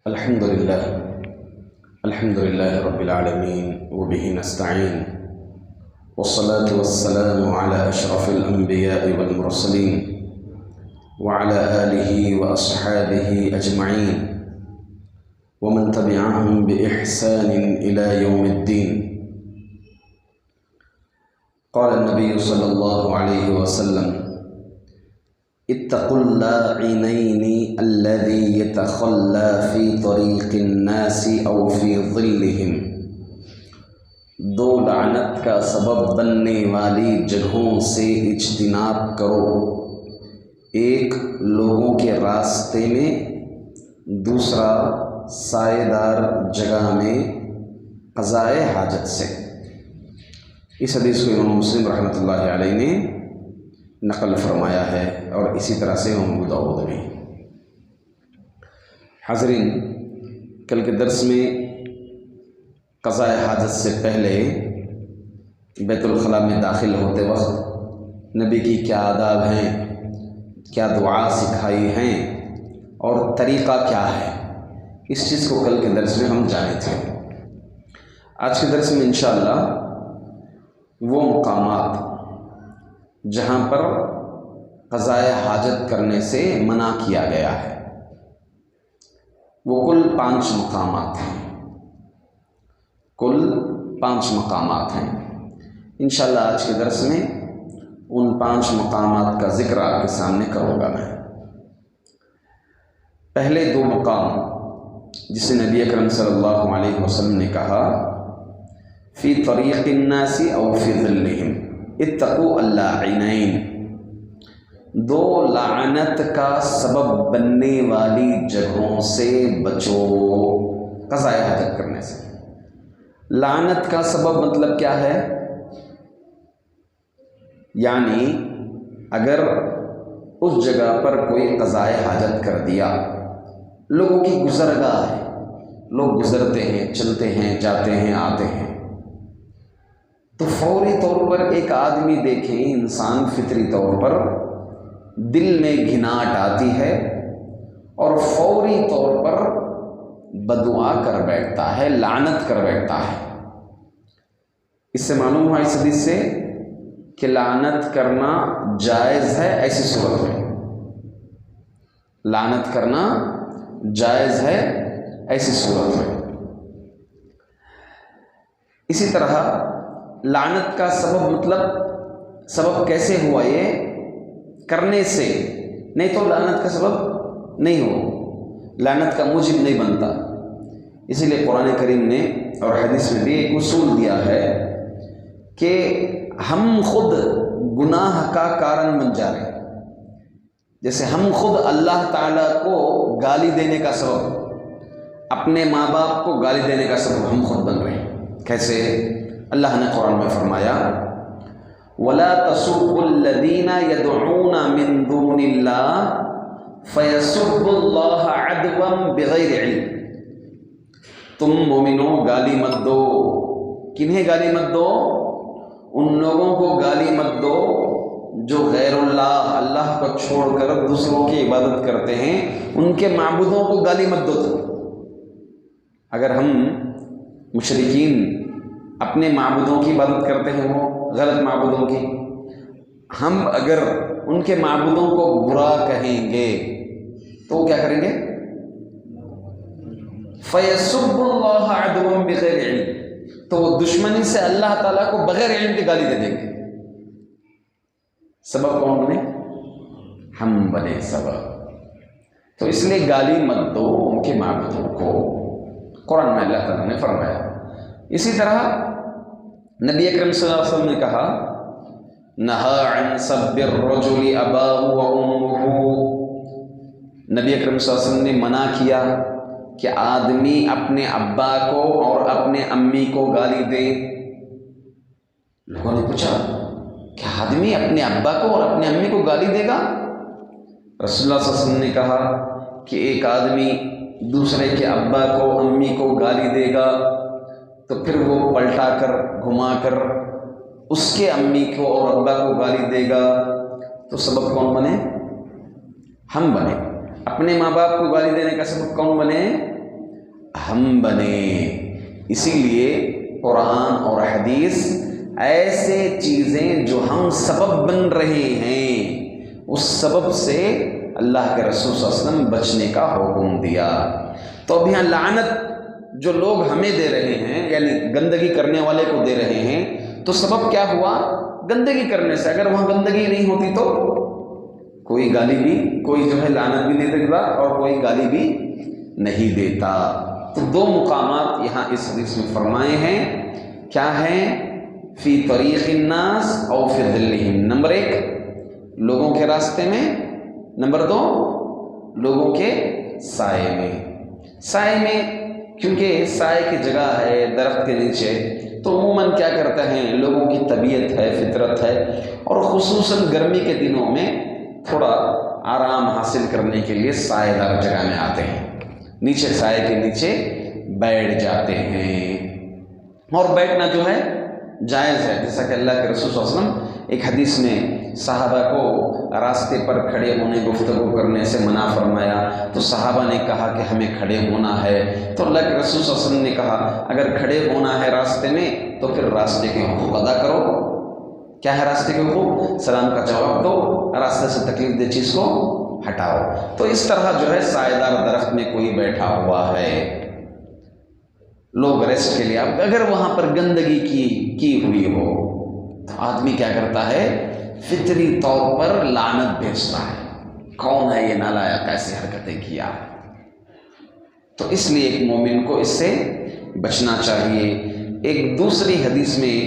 الحمد لله رب العالمين وبه نستعين والصلاة والسلام على أشرف الأنبياء والمرسلين وعلى آله وأصحابه أجمعين ومن تبعهم بإحسان إلى يوم الدين. قال النبي صلى الله عليه وسلم: اتقوا اللاعنين الذي يتخلى في طريق الناس او في ظلهم. دو لعنت کا سبب بننے والی جگہوں سے اجتناب کرو، ایک لوگوں کے راستے میں، دوسرا سائے دار جگہ میں قضائے حاجت سے۔ اس حدیث کو امام مسلم رحمۃ اللہ علیہ نے نقل فرمایا ہے اور اسی طرح سے امام ابو داؤد میں۔ حاضرین، کل کے درس میں قضاء حاجت سے پہلے بیت الخلاء میں داخل ہوتے وقت نبی کی کیا آداب ہیں، کیا دعا سکھائی ہیں اور طریقہ کیا ہے، اس چیز کو کل کے درس میں ہم جانے تھے۔ آج کے درس میں انشاءاللہ وہ مقامات جہاں پر قضاء حاجت کرنے سے منع کیا گیا ہے، وہ کل 5 مقامات ہیں، کل 5 مقامات ہیں۔ انشاءاللہ آج کے درس میں ان 5 مقامات کا ذکر آپ کے سامنے کروں گا میں۔ پہلے 2 مقام جسے نبی اکرم صلی اللہ علیہ وسلم نے کہا، فی طریق الناس او فی ظلہم اتقوا اللاعنین، دو لعنت کا سبب بننے والی جگہوں سے بچو قضاء حاجت کرنے سے۔ لعنت کا سبب مطلب کیا ہے؟ یعنی اگر اس جگہ پر کوئی قضاء حاجت کر دیا، لوگوں کی گزرگاہ ہے، لوگ گزرتے ہیں، چلتے ہیں، جاتے ہیں، آتے ہیں، تو فوری طور پر ایک آدمی دیکھیں، انسان فطری طور پر دل میں گھناٹ آتی ہے اور فوری طور پر بددعا کر بیٹھتا ہے، لعنت کر بیٹھتا ہے۔ اس سے معلوم ہوا اس حدیث سے کہ لعنت کرنا جائز ہے ایسی صورت میں، لعنت کرنا جائز ہے ایسی صورت میں۔ اسی طرح لعنت کا سبب مطلب سبب کیسے ہوا؟ یہ کرنے سے، نہیں تو لعنت کا سبب نہیں ہو، لعنت کا موجب نہیں بنتا۔ اسی لیے قرآن کریم نے اور حدیث میں بھی ایک اصول دیا ہے کہ ہم خود گناہ کا کارن بن جا رہے ہیں۔ جیسے ہم خود اللہ تعالیٰ کو گالی دینے کا سبب، اپنے ماں باپ کو گالی دینے کا سبب ہم خود بن رہے ہیں۔ کیسے؟ اللہ نے قرآن میں فرمایا: وَلَا تَسُبُّوا الَّذِينَ يَدْعُونَ مِن دُونِ اللَّهِ فَيَسُبُّوا اللَّهَ عَدْوًا بِغَيْرِ عِلْمٍ۔ تم مومنوں گالی مت دو۔ کنہیں گالی مت دو؟ ان لوگوں کو گالی مت دو جو غیر اللہ، اللہ کو چھوڑ کر دوسروں کی عبادت کرتے ہیں، ان کے معبودوں کو گالی مت دو۔ اگر ہم مشرکین اپنے معبودوں کی عبادت کرتے ہیں، وہ غلط معبودوں کی، ہم اگر ان کے معبودوں کو برا کہیں گے تو وہ کیا کریں گے؟ فَيَسُبُّ اللَّهَ عَدْوًا بِغَيْرِ عِلْمٍ، تو وہ دشمنی سے اللہ تعالیٰ کو بغیر علم کی گالی دے دیں گے۔ سبب کون بنے؟ ہم بنے سبب۔ تو اس لیے گالی مت دو ان کے معبودوں کو، قرآن میں اللہ تعالیٰ نے فرمایا۔ اسی طرح نبی اکرم صلی اللہ علیہ وسلم نے کہا: نہا عن سب الرجل اباہ و امہ، نبی اکرم صلی اللہ علیہ وسلم نے منع کیا کہ آدمی اپنے ابا کو اور اپنے امی کو گالی دے۔ لوگوں نے پوچھا کہ آدمی اپنے ابا کو اور اپنے امی کو گالی دے گا؟ رسول اللہ صلی اللہ علیہ وسلم نے کہا کہ ایک آدمی دوسرے کے ابا کو، امی کو گالی دے گا تو پھر وہ پلٹا کر، گھما کر اس کے امی کو اور ابا کو گالی دے گا، تو سبب کون بنے؟ ہم بنے۔ اپنے ماں باپ کو گالی دینے کا سبب کون بنے؟ ہم بنے. اسی لیے قرآن اور حدیث ایسے چیزیں جو ہم سبب بن رہے ہیں، اس سبب سے اللہ کے رسول صلی اللہ علیہ وسلم بچنے کا حکم دیا. تو اب یہاں لعنت جو لوگ ہمیں دے رہے ہیں، یعنی گندگی کرنے والے کو دے رہے ہیں، تو سبب کیا ہوا؟ گندگی کرنے سے. اگر وہاں گندگی نہیں ہوتی تو کوئی گالی بھی، کوئی جو ہے لعنت بھی نہیں دیتا اور کوئی گالی بھی نہیں دیتا. تو دو مقامات یہاں اس حدیث میں فرمائے ہیں. کیا ہیں؟ فی طریق الناس او فی ظلہم. نمبر 1 لوگوں کے راستے میں، نمبر 2 لوگوں کے سائے میں. سائے میں کیونکہ سائے کی جگہ ہے درخت کے نیچے، تو عموماً کیا کرتے ہیں، لوگوں کی طبیعت ہے، فطرت ہے، اور خصوصاً گرمی کے دنوں میں تھوڑا آرام حاصل کرنے کے لیے سائے دار جگہ میں آتے ہیں، نیچے سائے کے نیچے بیٹھ جاتے ہیں. اور بیٹھنا جو ہے جائز ہے، جیسا کہ اللہ کے رسول صلی اللہ علیہ وسلم ایک حدیث میں صحابہ کو راستے پر کھڑے ہونے، گفتگو کرنے سے منع فرمایا. تو صحابہ نے کہا کہ ہمیں کھڑے ہونا ہے. تو اللہ کے رسول صلی اللہ علیہ وسلم نے کہا اگر کھڑے ہونا ہے راستے میں تو پھر راستے کے حقوق ادا کرو. کیا ہے راستے کے حقوق؟ سلام کا جواب دو، راستے سے تکلیف دہ چیز کو ہٹاؤ. تو اس طرح جو ہے سائے دار درخت میں کوئی بیٹھا ہوا ہے، لوگ ریسٹ کے لیے. اگر وہاں پر گندگی کی ہوئی ہو تو آدمی کیا کرتا ہے؟ فطری طور پر لعنت بھیجتا ہے، کون ہے یہ نالائق، ایسی حرکتیں کیا. تو اس لیے ایک مومن کو اس سے بچنا چاہیے. ایک دوسری حدیث میں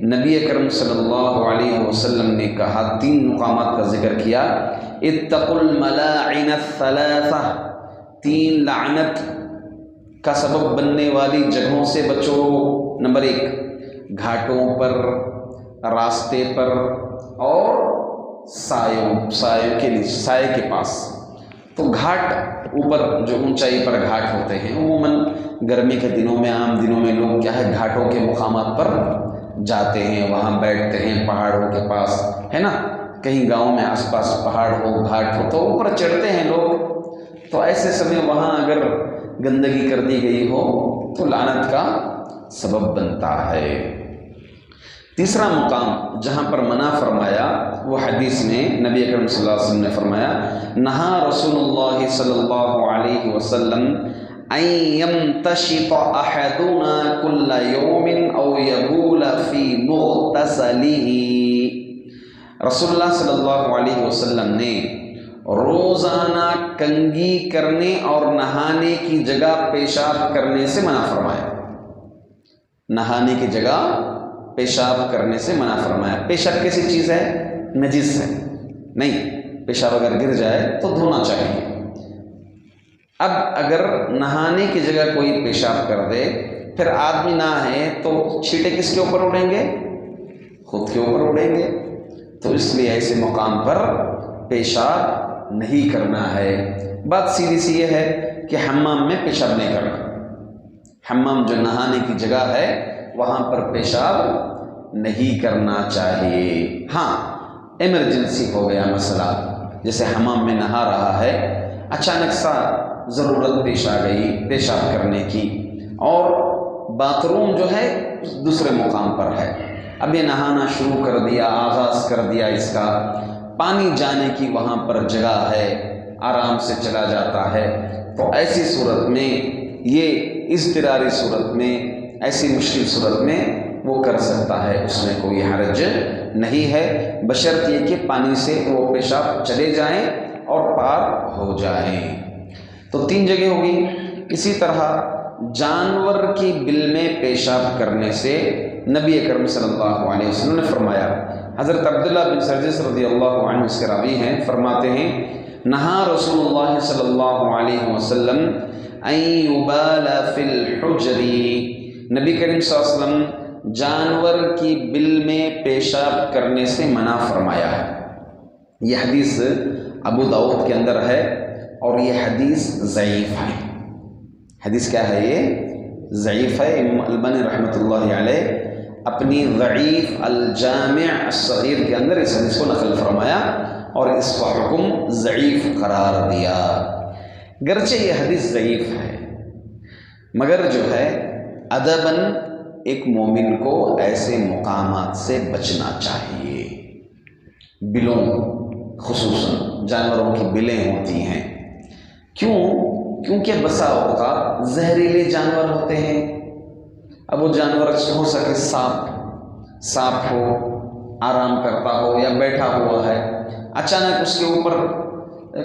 نبی اکرم صلی اللہ علیہ وسلم نے کہا، 3 مقامات کا ذکر کیا. اتقوا الملاعن الثلاثہ، 3 لعنت کا سبب بننے والی جگہوں سے بچو. نمبر 1 گھاٹوں پر، راستے پر، اور سایوں کے نیچے، سائے کے پاس. تو گھاٹ اوپر جو اونچائی پر گھاٹ ہوتے ہیں، عموماً گرمی کے دنوں میں، عام دنوں میں لوگ کیا ہے گھاٹوں کے مقامات پر جاتے ہیں، وہاں بیٹھتے ہیں پہاڑوں کے پاس، ہے نا. کہیں گاؤں میں آس پاس پہاڑ ہو، گھاٹ ہو، تو اوپر چڑھتے ہیں لوگ. تو ایسے سمے وہاں اگر گندگی کر دی گئی ہو تو لعنت کا سبب بنتا ہے. تیسرا مقام جہاں پر منع فرمایا وہ حدیث میں نبی اکرم صلی اللہ علیہ وسلم نے فرمایا، نہا رسول اللہ صلی اللہ علیہ وسلم ان يمتشط احدنا كل يوم او يبول في مغتسله. رسول اللہ صلی اللہ علیہ وسلم نے روزانہ کنگھی کرنے اور نہانے کی جگہ پیشاب کرنے سے منع فرمایا. نہانے کی جگہ پیشاب کرنے سے منع فرمایا. پیشاب کیسی چیز ہے؟ نجس ہے نہیں. پیشاب اگر گر جائے تو دھونا چاہیے. اب اگر نہانے کی جگہ کوئی پیشاب کر دے، پھر آدمی نہ ہے تو چھینٹے کس کے اوپر اڑیں گے؟ خود کے اوپر اڑیں گے. تو اس لیے ایسے مقام پر پیشاب نہیں کرنا ہے. بات سیدھی سی یہ ہے کہ حمام میں پیشاب نہیں کرنا. حمام جو نہانے کی جگہ ہے وہاں پر پیشاب نہیں کرنا چاہیے. ہاں ایمرجنسی ہو گیا مسئلہ، جیسے حمام میں نہا رہا ہے، اچانک سا ضرورت پیش آ گئی پیشاب کرنے کی، اور باتھ روم جو ہے دوسرے مقام پر ہے، اب یہ نہانا شروع کر دیا، آغاز کر دیا اس کا، پانی جانے کی وہاں پر جگہ ہے، آرام سے چلا جاتا ہے. تو ایسی صورت میں، یہ اضطراری صورت میں، ایسی مشکل صورت میں وہ کر سکتا ہے، اس میں کوئی حرج نہیں ہے، بشرط یہ کہ پانی سے وہ پیشاب چلے جائیں اور پاک ہو جائیں. تو 3 جگہ ہوگی. اسی طرح جانور کی بل میں پیشاب کرنے سے نبی اکرم صلی اللہ علیہ وسلم نے فرمایا، حضرت عبداللہ بن سرجس رضی اللہ عنہ اس کے راوی ہیں، فرماتے ہیں نہا رسول اللہ صلی اللہ علیہ وسلم ان یبال فی الحجر. نبی کریم صلی اللہ علیہ وسلم جانور کی بل میں پیشاب کرنے سے منع فرمایا ہے. یہ حدیث ابو داؤد کے اندر ہے اور یہ حدیث ضعیف ہے. حدیث کیا ہے؟ یہ ضعیف ہے. امام البانی رحمۃ اللہ علیہ اپنی ضعیف الجامع الصغیر کے اندر اس حدیث کو نقل فرمایا اور اس کا حکم ضعیف قرار دیا. گرچہ یہ حدیث ضعیف ہے مگر جو ہے ادباً ایک مومن کو ایسے مقامات سے بچنا چاہیے، بلوں خصوصاً جانوروں کی بلیں ہوتی ہیں، کیونکہ بسا اوقات زہریلے جانور ہوتے ہیں۔ اب وہ جانور ہو سکے سانپ ہو، آرام کرتا ہو یا بیٹھا ہوا ہے، اچانک اس کے اوپر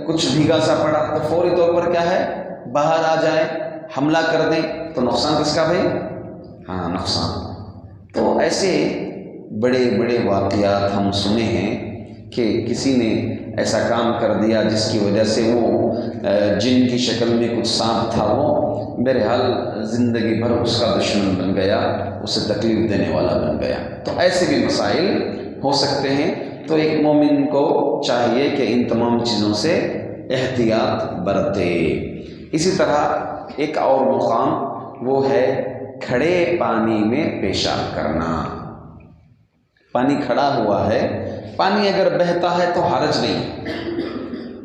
کچھ بھیگا سا پڑا تو فوری طور پر کیا ہے، باہر آ جائے، حملہ کر دیں، تو نقصان کس کا بھائی؟ ہاں، نقصان۔ تو ایسے بڑے بڑے واقعات ہم سنے ہیں کہ کسی نے ایسا کام کر دیا جس کی وجہ سے وہ جن کی شکل میں کچھ سانپ تھا، وہ بہرحال زندگی بھر اس کا دشمن بن گیا، اسے تکلیف دینے والا بن گیا۔ تو ایسے بھی مسائل ہو سکتے ہیں، تو ایک مومن کو چاہیے کہ ان تمام چیزوں سے احتیاط برتے۔ اسی طرح ایک اور مقام وہ ہے کھڑے پانی میں پیشاب کرنا۔ پانی کھڑا ہوا ہے، پانی اگر بہتا ہے تو حرج نہیں،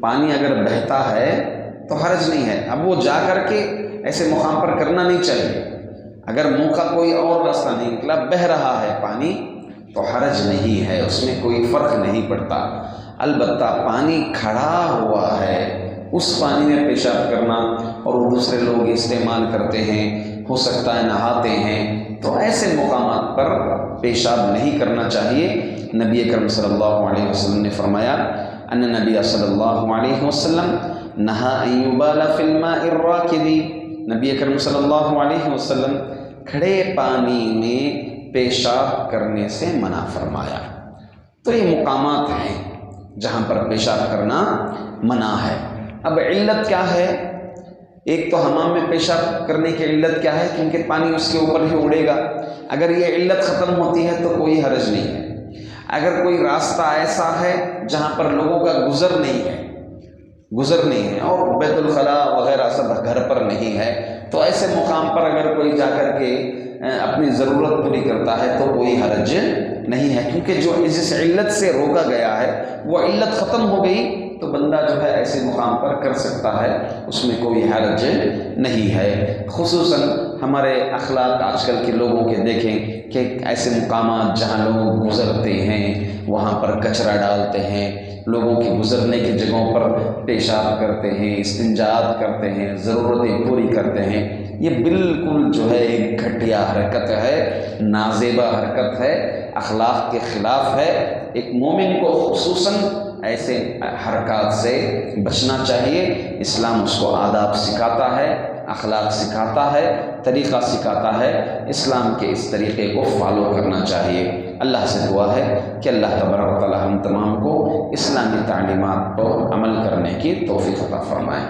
پانی اگر بہتا ہے تو حرج نہیں ہے۔ اب وہ جا کر کے ایسے مقام پر کرنا نہیں چاہیے، اگر منہ کا کوئی اور راستہ نہیں نکلا، بہہ رہا ہے پانی تو حرج نہیں ہے، اس میں کوئی فرق نہیں پڑتا۔ البتہ پانی کھڑا ہوا ہے، اس پانی میں پیشاب کرنا، اور وہ دوسرے لوگ استعمال کرتے ہیں، ہو سکتا ہے نہاتے ہیں، تو ایسے مقامات پر پیشاب نہیں کرنا چاہیے۔ نبی اکرم صلی اللہ علیہ وسلم نے فرمایا ان نبی صلی اللہ علیہ وسلم نہا ان یبال فی الماء الراکد، نبی اکرم صلی اللہ علیہ وسلم کھڑے پانی میں پیشاب کرنے سے منع فرمایا۔ تو یہ مقامات ہیں جہاں پر پیشاب کرنا منع ہے۔ اب علت کیا ہے؟ ایک تو حمام میں پیشاب کرنے کی علت کیا ہے؟ کیونکہ پانی اس کے اوپر ہی اڑے گا، اگر یہ علت ختم ہوتی ہے تو کوئی حرج نہیں ہے۔ اگر کوئی راستہ ایسا ہے جہاں پر لوگوں کا گزر نہیں ہے اور بیت الخلاء وغیرہ سب گھر پر نہیں ہے، تو ایسے مقام پر اگر کوئی جا کر کے اپنی ضرورت پوری کرتا ہے تو کوئی حرج نہیں ہے، کیونکہ جو جس علت سے روکا گیا ہے وہ علت ختم ہو گئی، تو بندہ جو ہے ایسے مقام پر کر سکتا ہے، اس میں کوئی حرج نہیں ہے۔ خصوصاً ہمارے اخلاق آج کل کے لوگوں کے دیکھیں کہ ایسے مقامات جہاں لوگ گزرتے ہیں وہاں پر کچرا ڈالتے ہیں، لوگوں کی گزرنے کی جگہوں پر پیشاب کرتے ہیں، استنجاءات کرتے ہیں، ضرورتیں پوری کرتے ہیں، یہ بالکل جو ہے ایک گھٹیا حرکت ہے، نازیبا حرکت ہے، اخلاق کے خلاف ہے۔ ایک مومن کو خصوصاً ایسے حرکات سے بچنا چاہیے۔ اسلام اس کو آداب سکھاتا ہے، اخلاق سکھاتا ہے، طریقہ سکھاتا ہے، اسلام کے اس طریقے کو فالو کرنا چاہیے۔ اللہ سے دعا ہے کہ اللہ تبارک و تعالی ہم تمام کو اسلامی تعلیمات پر عمل کرنے کی توفیق عطا فرمائے۔